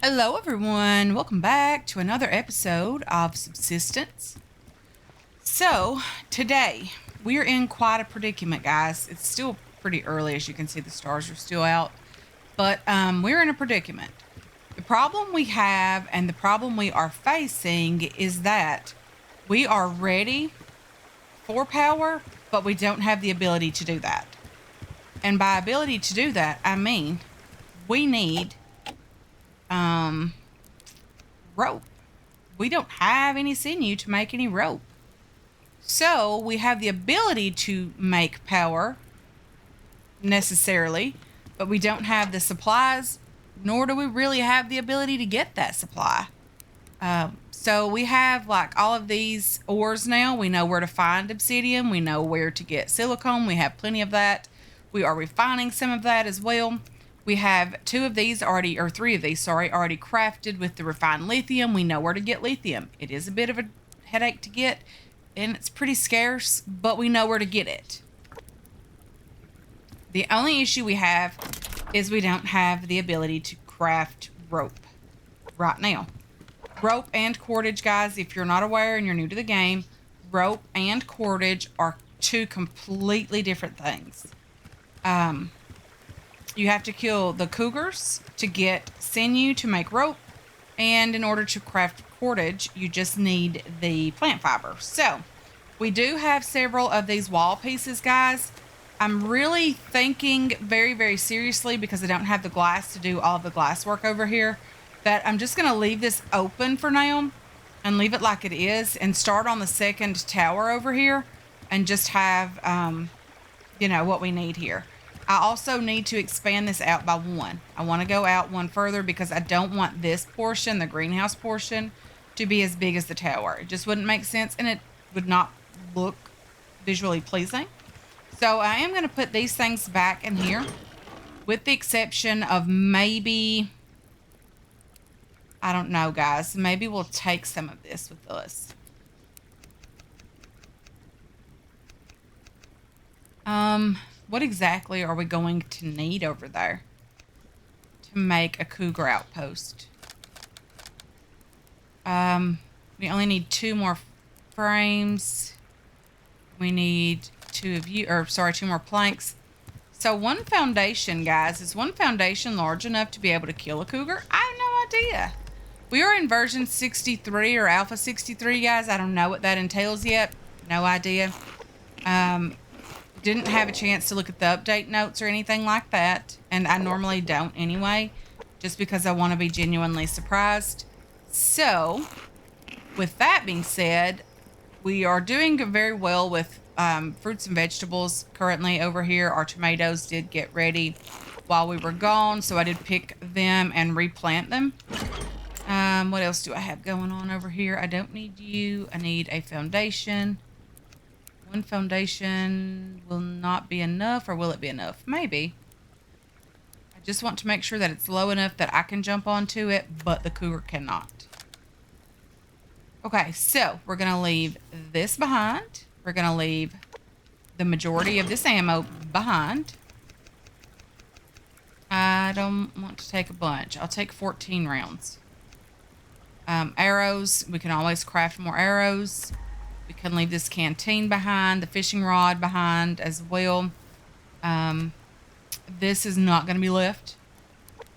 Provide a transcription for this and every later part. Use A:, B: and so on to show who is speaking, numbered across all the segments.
A: Hello, everyone. Welcome back to another episode of Subsistence. So, today we are in quite a predicament, guys. It's still pretty early, as you can see, the stars are still out, but we're in a predicament. The problem we have and the problem we are facing is that we are ready for power, but we don't have the ability to do that. And by ability to do that, I mean we need rope. We don't have any sinew to make any rope. So we have the ability to make power necessarily, but we don't have the supplies, nor do we really have the ability to get that supply. So we have like all of these ores now. We know where to find obsidian. We know where to get silicone. We have plenty of that. We are refining some of that as well. We have two of these already, or three of these, sorry, already crafted with the refined lithium. We know where to get lithium. It is a bit of a headache to get, and it's pretty scarce, but we know where to get it. The only issue we have is we don't have the ability to craft rope right now. Rope and cordage, guys, if you're not aware and you're new to the game, rope and cordage are two completely different things. You have to kill the cougars to get sinew to make rope, and in order to craft cordage, you just need the plant fiber. So, we do have several of these wall pieces, guys. I'm really thinking very, very seriously, because I don't have the glass to do all of the glass work over here, that I'm just going to leave this open for now and leave it like it is and start on the second tower over here and just have, what we need here. I also need to expand this out by one. I want to go out one further because I don't want this portion, the greenhouse portion, to be as big as the tower. It just wouldn't make sense, and it would not look visually pleasing. So I am going to put these things back in here, with the exception of maybe, I don't know, guys. Maybe we'll take some of this with us. What exactly are we going to need over there to make a cougar outpost? We only need two more frames. We need two more planks. So one foundation, guys, is one foundation large enough to be able to kill a cougar? I have no idea. We are in version 63 or alpha 63, guys. I don't know what that entails yet. No idea. Didn't have a chance to look at the update notes or anything like that, and I normally don't anyway, just because I want to be genuinely surprised. So, with that being said, we are doing very well with fruits and vegetables currently over here. Our tomatoes did get ready while we were gone, so I did pick them and replant them. What else do I have going on over here? I don't need you. I need a foundation. One foundation will not be enough, or will it be enough? Maybe. I just want to make sure that it's low enough that I can jump onto it, but the cougar cannot. Okay, so we're going to leave this behind. We're going to leave the majority of this ammo behind. I don't want to take a bunch. I'll take 14 rounds. Arrows, we can always craft more arrows. We can leave this canteen behind, the fishing rod behind as well. This is not going to be left.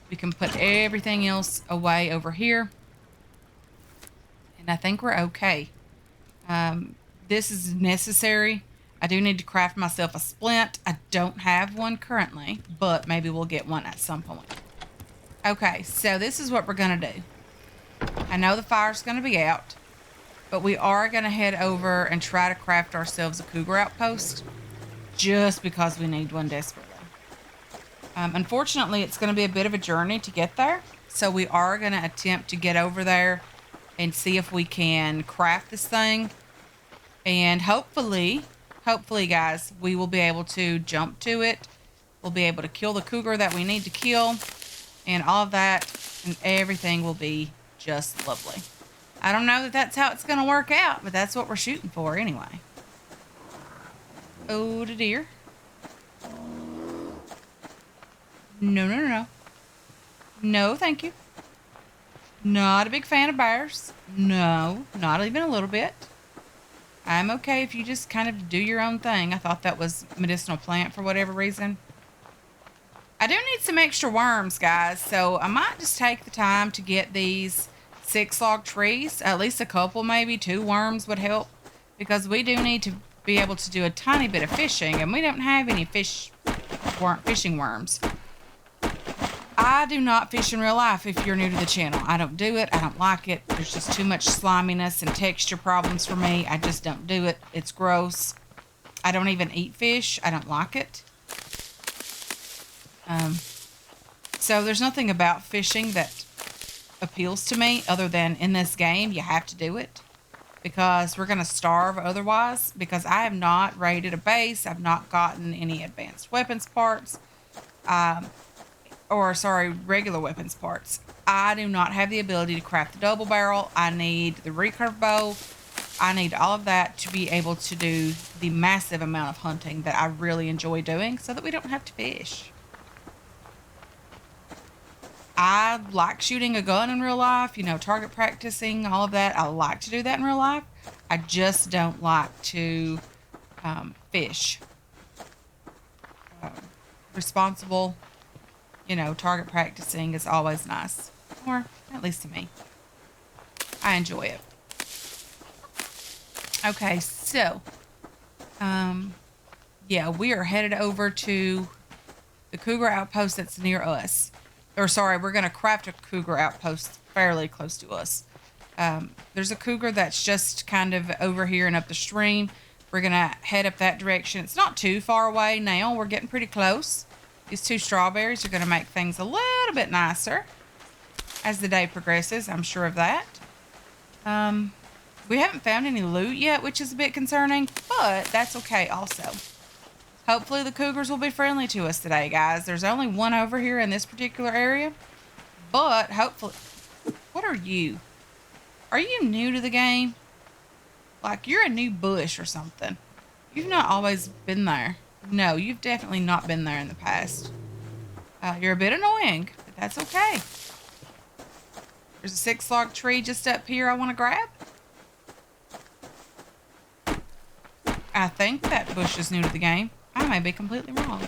A: We can put everything else away over here. And I think we're okay. This is necessary. I do need to craft myself a splint. I don't have one currently, but maybe we'll get one at some point. Okay, so this is what we're going to do. I know the fire's going to be out, but we are going to head over and try to craft ourselves a cougar outpost, just because we need one desperately. Unfortunately, it's going to be a bit of a journey to get there, so we are going to attempt to get over there and see if we can craft this thing. And hopefully, guys, we will be able to jump to it. We'll be able to kill the cougar that we need to kill, and all of that, and everything will be just lovely. I don't know that that's how it's going to work out, but that's what we're shooting for anyway. Oh, dear. No. No, thank you. Not a big fan of bears. No, not even a little bit. I'm okay if you just kind of do your own thing. I thought that was medicinal plant for whatever reason. I do need some extra worms, guys, so I might just take the time to get these 6 log trees. At least a couple, maybe 2 worms would help, because we do need to be able to do a tiny bit of fishing, and we don't have any fishing worms. I do not fish in real life if you're new to the channel. I don't do it. I don't like it. There's just too much sliminess and texture problems for me. I just don't do it. It's gross. I don't even eat fish. I don't like it. So there's nothing about fishing that appeals to me other than in this game you have to do it, because we're going to starve otherwise, because I have not raided a base. I've not gotten any advanced weapons parts. Regular weapons parts. I do not have the ability to craft the double barrel. I need the recurve bow. I need all of that to be able to do the massive amount of hunting that I really enjoy doing, so that we don't have to fish. I like shooting a gun in real life, target practicing, all of that. I like to do that in real life. I just don't like to fish. Responsible, target practicing is always nice. Or at least to me. I enjoy it. Okay, so, yeah, we are headed over to the Cougar outpost that's near us. We're going to craft a Cougar outpost fairly close to us. There's a Cougar that's just kind of over here and up the stream. We're going to head up that direction. It's not too far away now. We're getting pretty close. These 2 strawberries are going to make things a little bit nicer as the day progresses. I'm sure of that. We haven't found any loot yet, which is a bit concerning, but that's okay also. Hopefully the Cougars will be friendly to us today, guys. There's only one over here in this particular area, but hopefully... What are you? Are you new to the game? Like, you're a new bush or something. You've not always been there. No, you've definitely not been there in the past. You're a bit annoying, but that's okay. There's a 6-log tree just up here I want to grab. I think that bush is new to the game. I may be completely wrong,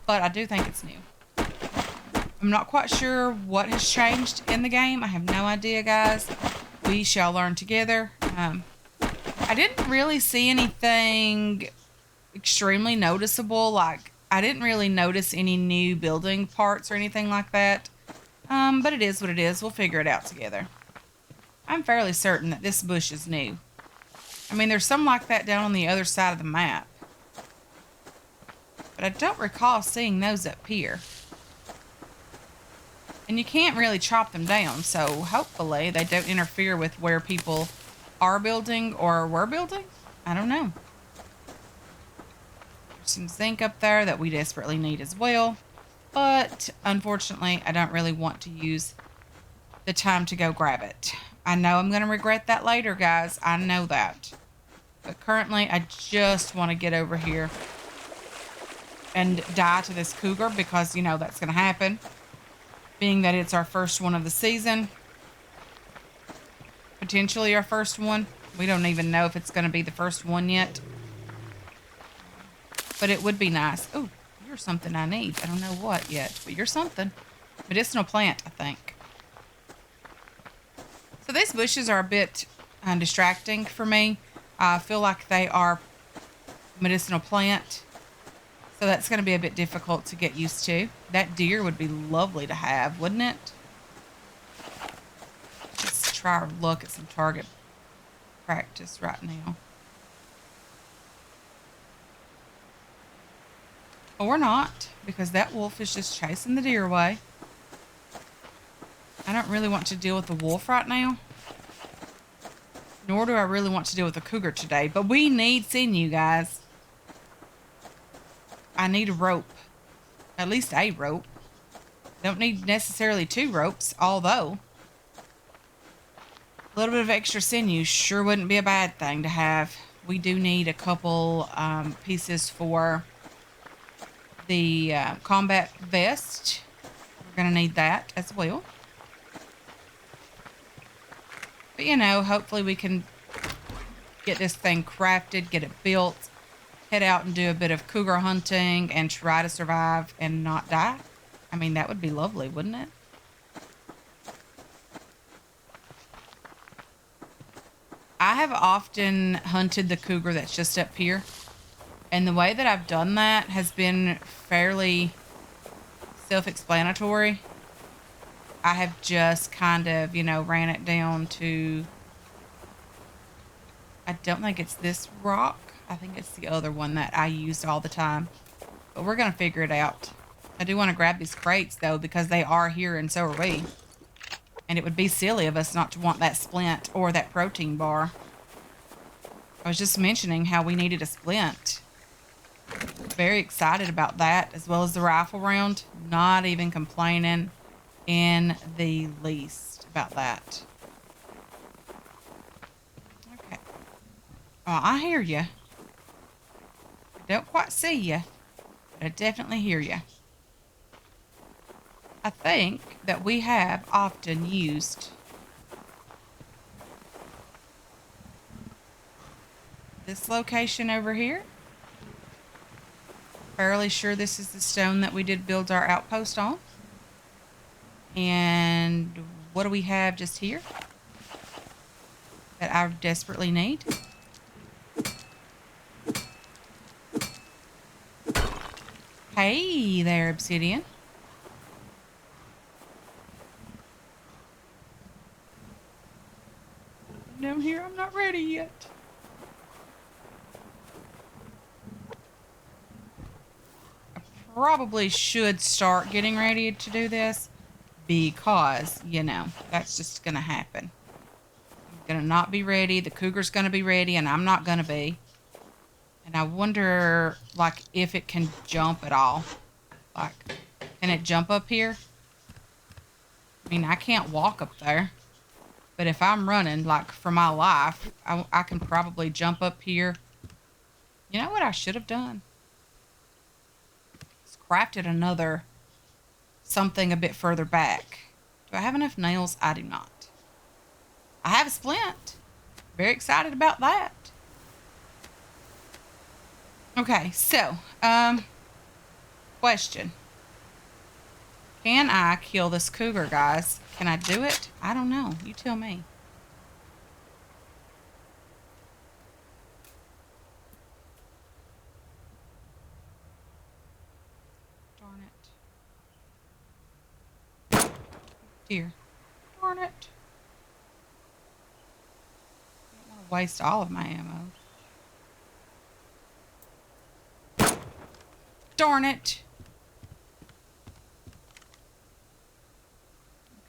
A: but I do think it's new. I'm not quite sure what has changed in the game. I have no idea, guys. We shall learn together. I didn't really see anything extremely noticeable. Like, I didn't really notice any new building parts or anything like that. But it is what it is. We'll figure it out together. I'm fairly certain that this bush is new. I mean, there's some like that down on the other side of the map. But I don't recall seeing those up here. And you can't really chop them down, so hopefully they don't interfere with where people are building or were building. I don't know. There's some zinc up there that we desperately need as well. But unfortunately, I don't really want to use the time to go grab it. I know I'm going to regret that later, guys. I know that. But currently, I just want to get over here and die to this cougar, because, that's going to happen. Being that it's our first one of the season. Potentially our first one. We don't even know if it's going to be the first one yet. But it would be nice. Oh, you're something I need. I don't know what yet, but you're something. Medicinal plant, I think. So these bushes are a bit distracting for me. I feel like they are medicinal plant. So that's going to be a bit difficult to get used to. That deer would be lovely to have, wouldn't it? Let's try our luck at some target practice right now. Or not, because that wolf is just chasing the deer away. I don't really want to deal with the wolf right now. Nor do I really want to deal with the cougar today. But we need sinew, guys. I need a rope. At least a rope. Don't need necessarily 2 ropes, although a little bit of extra sinew sure wouldn't be a bad thing to have. We do need a couple pieces for the combat vest. We're going to need that as well. But, you know, hopefully we can get this thing crafted, get it built, head out and do a bit of cougar hunting and try to survive and not die. I mean, that would be lovely, wouldn't it? I have often hunted the cougar that's just up here. And the way that I've done that has been fairly self-explanatory. I have just kind of, you know, ran it down to, I don't think it's this rock. I think it's the other one that I used all the time. But we're going to figure it out. I do want to grab these crates, though, because they are here and so are we. And it would be silly of us not to want that splint or that protein bar. I was just mentioning how we needed a splint. Very excited about that, as well as the rifle round. Not even complaining in the least about that. Okay. Oh, I hear you. I don't quite see you, but I definitely hear you. I think that we have often used this location over here. Fairly sure this is the stone that we did build our outpost on. And what do we have just here that I desperately need? Hey there, obsidian. Down here, I'm not ready yet. I probably should start getting ready to do this because, you know, that's just going to happen. I'm going to not be ready. The cougar's going to be ready and I'm not going to be. And I wonder, like, if it can jump at all. Like, can it jump up here? I mean, I can't walk up there. But if I'm running, like, for my life, I can probably jump up here. You know what I should have done? Just crafted another something a bit further back. Do I have enough nails? I do not. I have a splint. Very excited about that. Okay, so, question. Can I kill this cougar, guys? Can I do it? I don't know. You tell me. Darn it. Dear. Darn it. I don't want to waste all of my ammo. Darn it.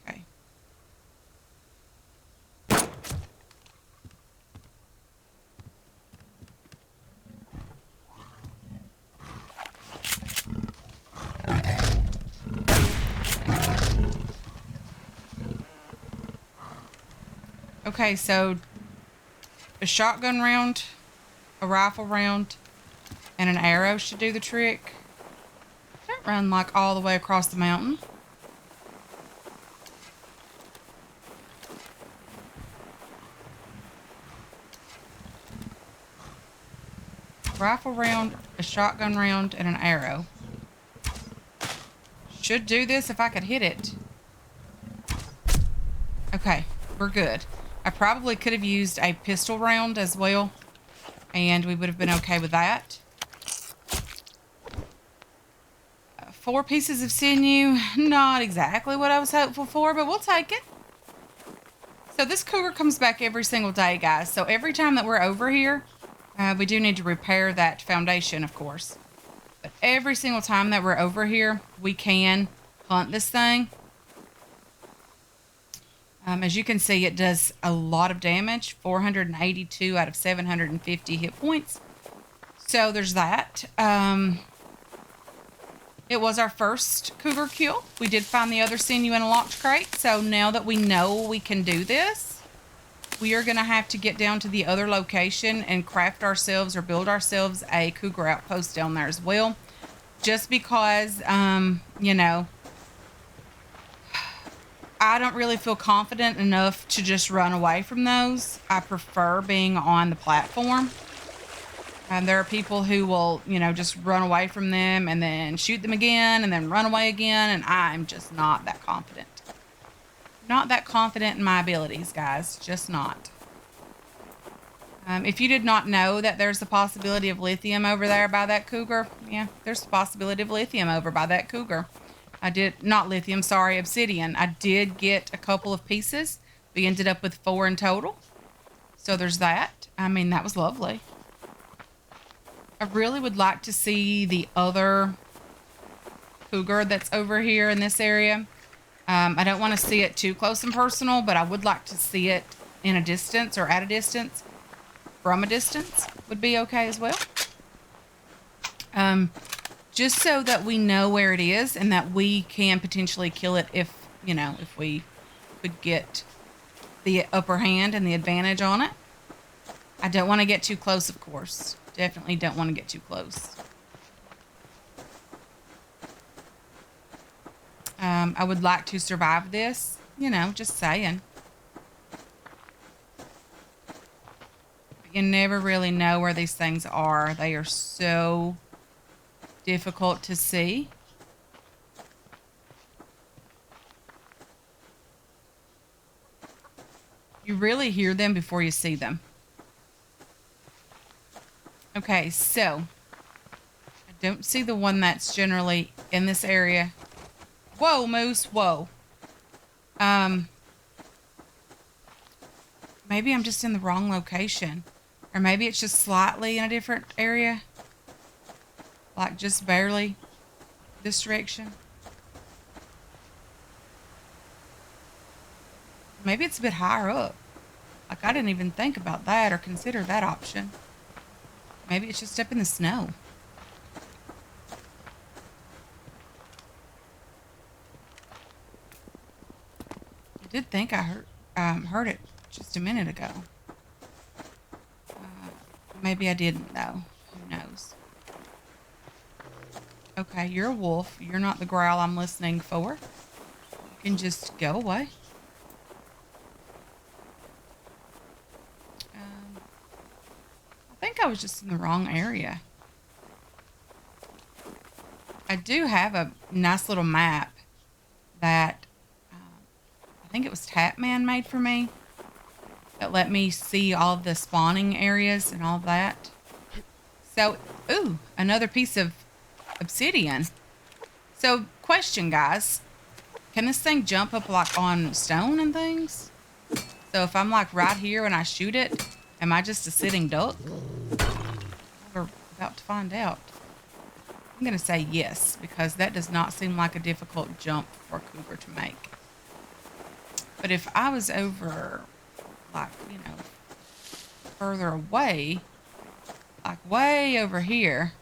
A: Okay. Okay, so a shotgun round, a rifle round, and an arrow should do the trick. Don't run like all the way across the mountain. Rifle round, a shotgun round, and an arrow. Should do this if I could hit it. Okay, we're good. I probably could have used a pistol round as well, and we would have been okay with that. 4 pieces of sinew, not exactly what I was hopeful for, but we'll take it. So this cougar comes back every single day, guys. So every time that we're over here, we do need to repair that foundation, of course. But every single time that we're over here, we can hunt this thing. As you can see, it does a lot of damage. 482 out of 750 hit points. So there's that. It was our first cougar kill. We did find the other sinew in a locked crate. So now that we know we can do this, we are going to have to get down to the other location and craft ourselves or build ourselves a cougar outpost down there as well. Just because, you know, I don't really feel confident enough to just run away from those. I prefer being on the platform. And there are people who will, just run away from them and then shoot them again and then run away again. And I'm just not that confident. Not that confident in my abilities, guys. Just not. If you did not know that there's the possibility of lithium over there by that cougar, yeah, there's the possibility of lithium over by that cougar. Not lithium, sorry, obsidian. I did get a couple of pieces. We ended up with 4 in total. So there's that. I mean, that was lovely. I really would like to see the other cougar that's over here in this area. I don't want to see it too close and personal, but I would like to see it in a distance or at a distance. From a distance would be okay as well. Just so that we know where it is and that we can potentially kill it if we could get the upper hand and the advantage on it. I don't want to get too close, of course. Definitely don't want to get too close. I would like to survive this, just saying. But you never really know where these things are. They are so difficult to see. You really hear them before you see them. Okay, so I don't see the one that's generally in this area. Whoa, moose, whoa. Maybe I'm just in the wrong location. Or maybe it's just slightly in a different area. Like just barely this direction. Maybe it's a bit higher up. Like I didn't even think about that or consider that option. Maybe it's just up in the snow. I did think I heard it just a minute ago. Maybe I didn't though. Who knows? Okay, you're a wolf. You're not the growl I'm listening for. You can just go away. I think I was just in the wrong area. I do have a nice little map that I think it was Tapman made for me. That let me see all the spawning areas and all that. So, ooh, another piece of obsidian. So, question, guys. Can this thing jump up like on stone and things? So if I'm like right here and I shoot it, am I just a sitting duck? We're about to find out. I'm going to say yes, because that does not seem like a difficult jump for a cougar to make. But if I was over, like, further away, like way over here,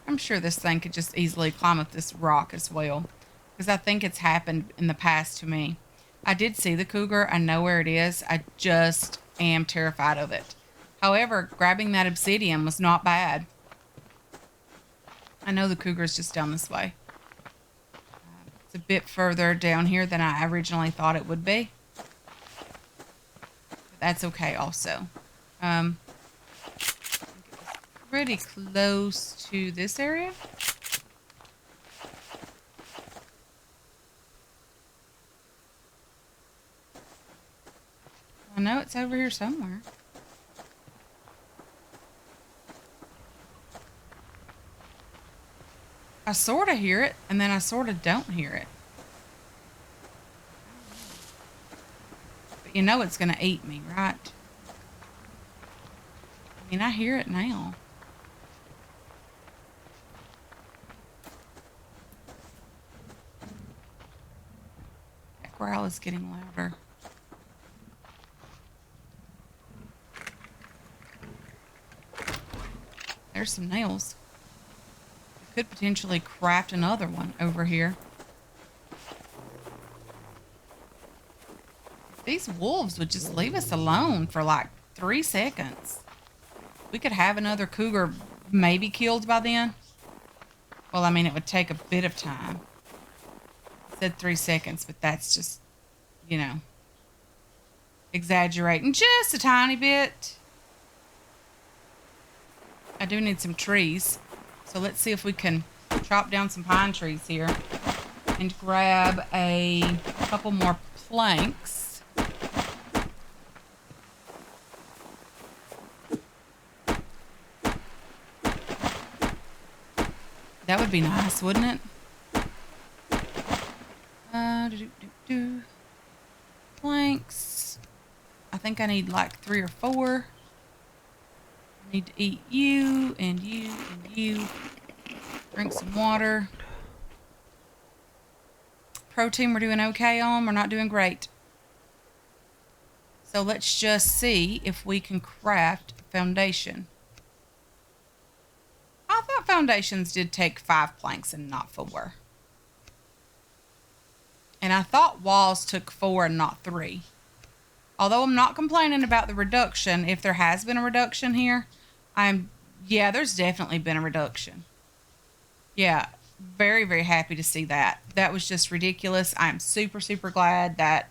A: I'm sure this thing could just easily climb up this rock as well. Because I think it's happened in the past to me. I did see the cougar. I know where it is. I just am terrified of it. However, grabbing that obsidian was not bad. I know the cougar's just down this way. It's a bit further down here than I originally thought it would be. But that's okay also. Pretty close to this area. I know it's over here somewhere. I sort of hear it, and then I sort of don't hear it. But you know it's going to eat me, right? I mean, I hear it now. That growl is getting louder. There's some nails. Could potentially craft another one over here. If these wolves would just leave us alone for like 3 seconds, we could have another cougar maybe killed by then. Well, I mean, it would take a bit of time. I said 3 seconds, but that's just you know, exaggerating just a tiny bit. I do need some trees. So let's see if we can chop down some pine trees here and grab a couple more planks. That would be nice, wouldn't it? Planks. I think I need like 3 or 4. I need to eat you and you and you. Drink some water. Protein we're doing okay on. We're not doing great. So let's just see if we can craft foundation. I thought foundations did take 5 planks and not 4. And I thought walls took 4 and not 3. Although I'm not complaining about the reduction, if there has been a reduction here, yeah, there's definitely been a reduction. Yeah, very, very happy to see that. That was just ridiculous. I'm super, super glad that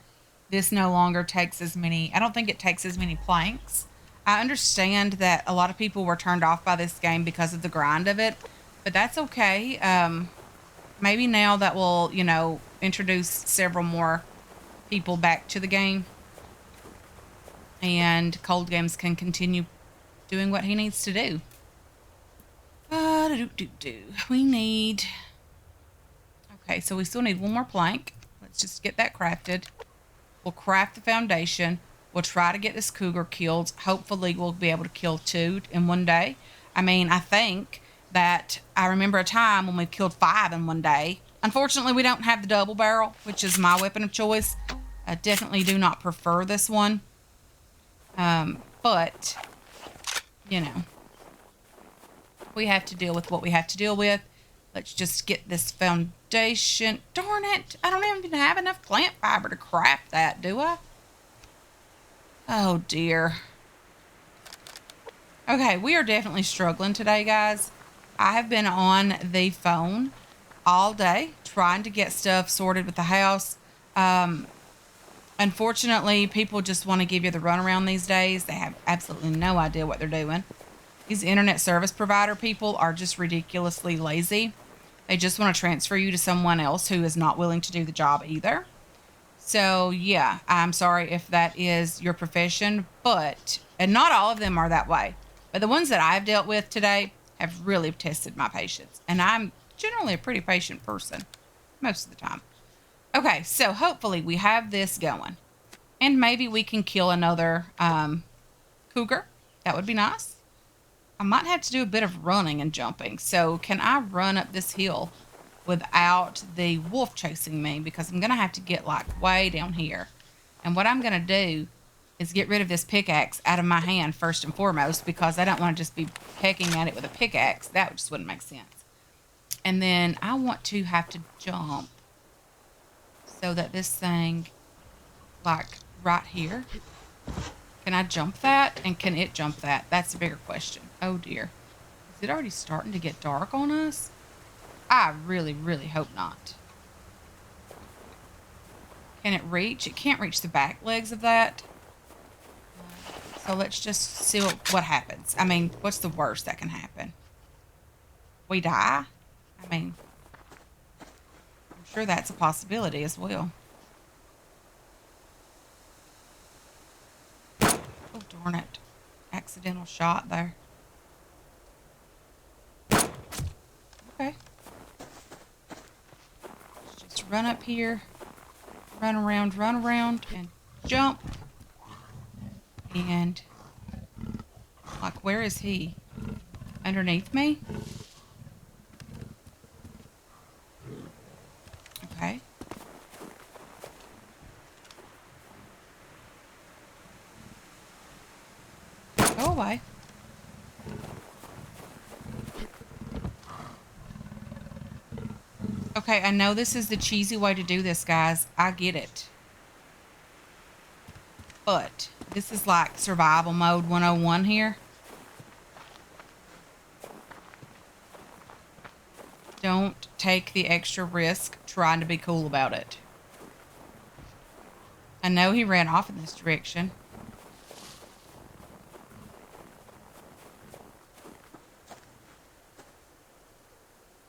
A: this no longer takes as many, I don't think it takes as many planks. I understand that a lot of people were turned off by this game because of the grind of it, but that's okay. Maybe now that will, you know, introduce several more people back to the game, and Cold Games can continue doing what he needs to do. We need... Okay, so we still need 1 more plank. Let's just get that crafted. We'll craft the foundation. We'll try to get this cougar killed. Hopefully we'll be able to kill 2 in one day. I mean, I think that I remember a time when we killed 5 in one day. Unfortunately, we don't have the double barrel, which is my weapon of choice. I definitely do not prefer this one. But, you know, we have to deal with what we have to deal with. Let's just get this foundation. Darn it. I don't even have enough plant fiber to craft that, do I? Oh, dear. Okay, we are definitely struggling today, guys. I have been on the phone all day trying to get stuff sorted with the house. Unfortunately, people just want to give you the runaround these days. They have absolutely no idea what they're doing. These internet service provider people are just ridiculously lazy. They just want to transfer you to someone else who is not willing to do the job either. So, yeah, I'm sorry if that is your profession, and not all of them are that way. But the ones that I've dealt with today have really tested my patience. And I'm generally a pretty patient person most of the time. Okay, so hopefully we have this going. And maybe we can kill another cougar. That would be nice. I might have to do a bit of running and jumping. So can I run up this hill without the wolf chasing me? Because I'm going to have to get like way down here. And what I'm going to do is get rid of this pickaxe out of my hand first and foremost, because I don't want to just be pecking at it with a pickaxe. That just wouldn't make sense. And then I want to have to jump so that this thing, like right here, can I jump that? And can it jump that? That's the bigger question. Oh dear. Is it already starting to get dark on us? I really, really hope not. Can it reach? It can't reach the back legs of that. So let's just see what happens. I mean, what's the worst that can happen? We die? I mean, I'm sure that's a possibility as well. Oh, darn it. Accidental shot there. Okay. Let's just run up here. Run around, and jump. And, like, where is he? Underneath me? Okay. Go away. Okay, I know this is the cheesy way to do this, guys. I get it. But this is like survival mode 101 here. Don't take the extra risk trying to be cool about it. I know he ran off in this direction.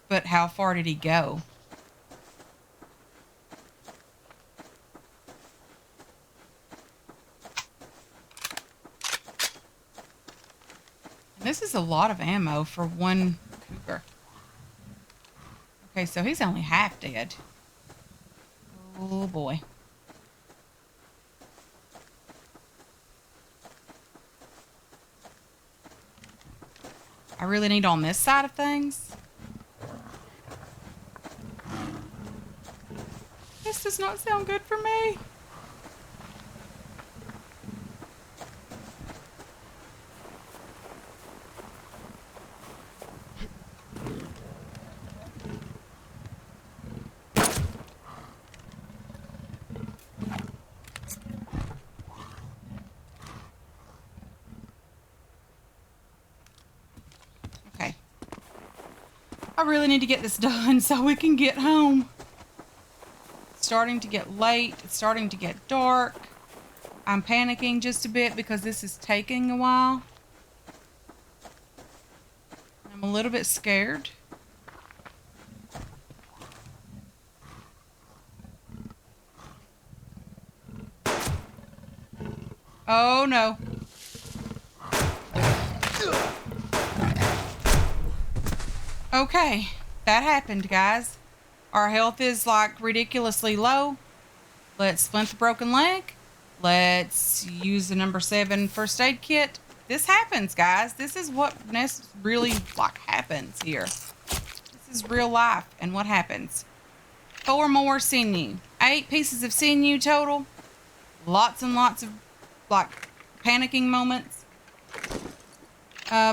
A: But how far did he go? And this is a lot of ammo for one cougar. Okay, so he's only half dead. Oh boy. I really need on this side of things. This does not sound good for me. Okay. I really need to get this done so we can get home. It's starting to get late. It's starting to get dark. I'm panicking just a bit because this is taking a while. I'm a little bit scared. Oh no. Okay, that happened, guys. Our health is like ridiculously low. Let's splint the broken leg. Let's use the number 7 first aid kit. This happens, guys. This is what really like happens here. This is real life and what happens. 4 more sinew. 8 pieces of sinew total. Lots and lots of like panicking moments.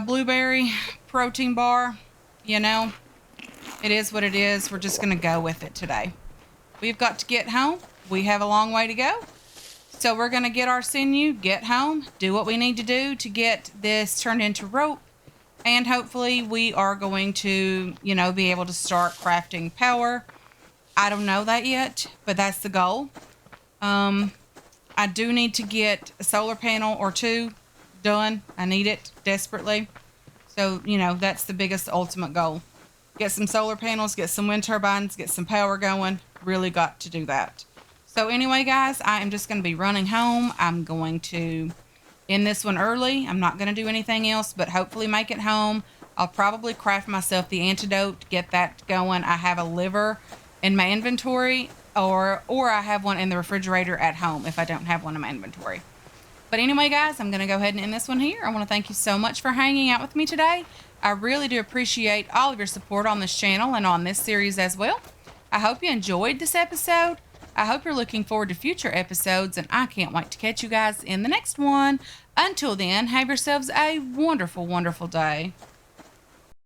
A: Blueberry protein bar. You know, it is what it is. We're just going to go with it today. We've got to get home. We have a long way to go. So we're going to get our sinew, get home, do what we need to do to get this turned into rope. And hopefully we are going to, you know, be able to start crafting power. I don't know that yet, but that's the goal. I do need to get a solar panel or 2 done. I need it desperately. So, you know, that's the biggest ultimate goal. Get some solar panels, get some wind turbines, get some power going. Really got to do that. So anyway, guys, I am just going to be running home. I'm going to end this one early. I'm not going to do anything else, but hopefully make it home. I'll probably craft myself the antidote, get that going. I have a liver in my inventory, or I have one in the refrigerator at home if I don't have one in my inventory. But anyway, guys, I'm going to go ahead and end this one here. I want to thank you so much for hanging out with me today. I really do appreciate all of your support on this channel and on this series as well. I hope you enjoyed this episode. I hope you're looking forward to future episodes, and I can't wait to catch you guys in the next one. Until then, have yourselves a wonderful, wonderful day.